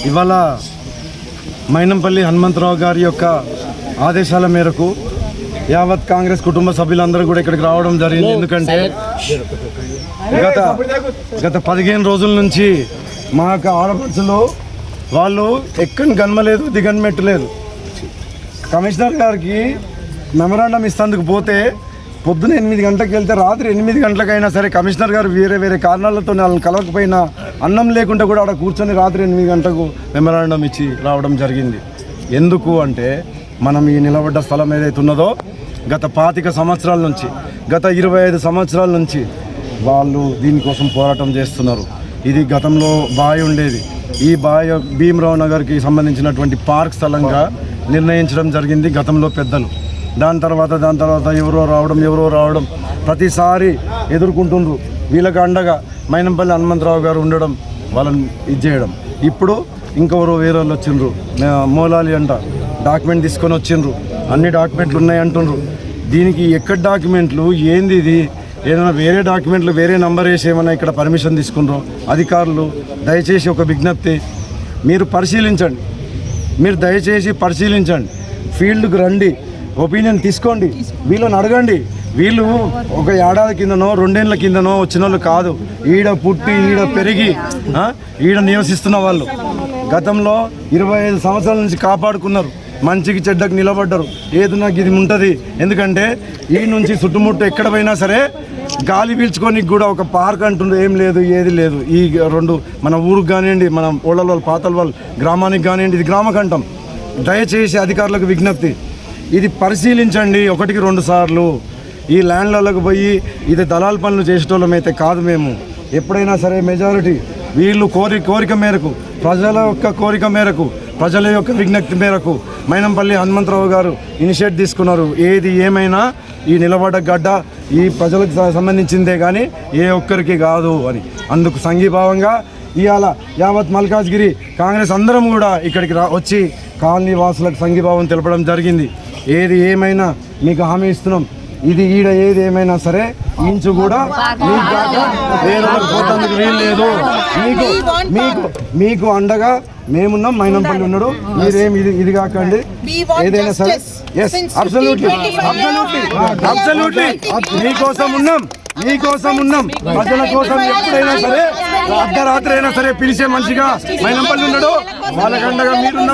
ఇవాళ మైనంపల్లి హనుమంతరావు గారి యొక్క ఆదేశాల మేరకు యావత్ కాంగ్రెస్ కుటుంబ సభ్యులందరూ కూడా ఇక్కడికి రావడం జరిగింది. ఎందుకంటే గత 15 రోజుల నుంచి మా యొక్క ఆడపడుచులో వాళ్ళు ఎక్కని గన్మలేదు, దిగన్మెట్టలేదు. కమిషనర్ గారికి మెమరాండం ఇస్తందుకు పోతే పొద్దున 8 గంటలకు వెళ్తే రాత్రి 8 గంటలకైనా సరే కమిషనర్ గారు వేరే కారణాలతో వాళ్ళని కలవకపోయినా అన్నం లేకుండా కూడా అక్కడ కూర్చొని రాత్రి 8 గంటలకు మెమరాండం ఇచ్చి రావడం జరిగింది. ఎందుకు అంటే మనం ఈ నిలబడ్డ స్థలం ఏదైతే ఉన్నదో గత 25 సంవత్సరాల నుంచి, గత 25 సంవత్సరాల నుంచి వాళ్ళు దీనికోసం పోరాటం చేస్తున్నారు. ఇది గతంలో బావి ఉండేది. ఈ బావి భీమరావు నగర్కి సంబంధించినటువంటి పార్క్ స్థలంగా నిర్ణయించడం జరిగింది గతంలో పెద్దలు. దాని తర్వాత ఎవరో రావడం ప్రతిసారి ఎదుర్కొంటుండ్రు. వీళ్ళకి అండగా మైనంపల్లి హనుమంతరావు గారు ఉండడం, వాళ్ళని ఇది చేయడం. ఇప్పుడు ఇంకెవరో వేరే వాళ్ళు వచ్చిండ్రు, మోలాలి అంట డాక్యుమెంట్ తీసుకొని వచ్చిండ్రు, అన్ని డాక్యుమెంట్లు ఉన్నాయి అంటుండ్రు. దీనికి ఎక్కడ డాక్యుమెంట్లు ఏంది? ఇది ఏదైనా వేరే డాక్యుమెంట్లు వేరే నంబర్ వేసి ఏమైనా ఇక్కడ పర్మిషన్ తీసుకుండ్రో? అధికారులు దయచేసి ఒక విజ్ఞప్తి, మీరు పరిశీలించండి, మీరు దయచేసి పరిశీలించండి, ఫీల్డ్కి రండి, ఒపీనియన్ తీసుకోండి, వీళ్ళని అడగండి. వీళ్ళు ఒక ఏడాది కిందనో 2 ఏళ్ల కిందనో వచ్చిన వాళ్ళు కాదు, ఈడ పుట్టి ఈడ పెరిగి ఈడ నివసిస్తున్న వాళ్ళు. గతంలో 25 సంవత్సరాల నుంచి కాపాడుకున్నారు, మంచికి చెడ్డకు నిలబడ్డారు. ఏది నాకు ఇది ఉంటుంది, ఎందుకంటే ఈ నుంచి చుట్టుముట్టు ఎక్కడ పోయినా సరే గాలి పీల్చుకోనికి కూడా ఒక పార్క్ అంటుండే ఏం లేదు, ఏది లేదు. ఈ 2 మన ఊరికి కానివ్వండి, మన ఓళ్ళ వాళ్ళు పాతల వాళ్ళు గ్రామానికి కానివ్వండి, ఇది గ్రామకంఠం. దయచేసి అధికారులకు విజ్ఞప్తి, ఇది పరిశీలించండి 1-2 సార్లు. ఈ ల్యాండ్లలోకి పోయి ఇది దళాల పనులు చేసేటోళ్ళం అయితే కాదు మేము. ఎప్పుడైనా సరే మెజారిటీ వీళ్ళు కోరిక మేరకు, ప్రజల యొక్క కోరిక మేరకు, ప్రజల యొక్క విజ్ఞప్తి మేరకు మైనంపల్లి హనుమంతరావు గారు ఇనిషియేట్ తీసుకున్నారు. ఏది ఏమైనా ఈ నిలబడ్డ గడ్డ ఈ ప్రజలకు సంబంధించిందే కానీ ఏ ఒక్కరికి కాదు అని. అందుకు సంఘీభావంగా ఇవాళ యావత్ మల్కాజ్గిరి కాంగ్రెస్ అందరం కూడా ఇక్కడికి వచ్చి కాలనీ వాసులకు సంఘీభావం తెలపడం జరిగింది. ఏది ఏమైనా మీకు హామీ ఇస్తున్నాం, ఇది ఈడ ఏది ఏమైనా సరే ఇంచు కూడా మీకు కాక వేరే పోతానికి వీలు లేదు. మీకు అండగా మేమున్నాం, మైనంపల్లి ఉన్నాడు. మీరేం ఇది కాకండి, ఏదైనా సరే. ఎస్, అబ్సల్యూట్లీ మీకోసం ఉన్నాం, ప్రజల కోసం. ఎప్పుడైనా సరే అర్ధరాత్రి అయినా సరే పిలిచే మనిషిగా మైనంపల్లి ఉన్నాడు. వాళ్ళకి అండగా మీరున్నారు.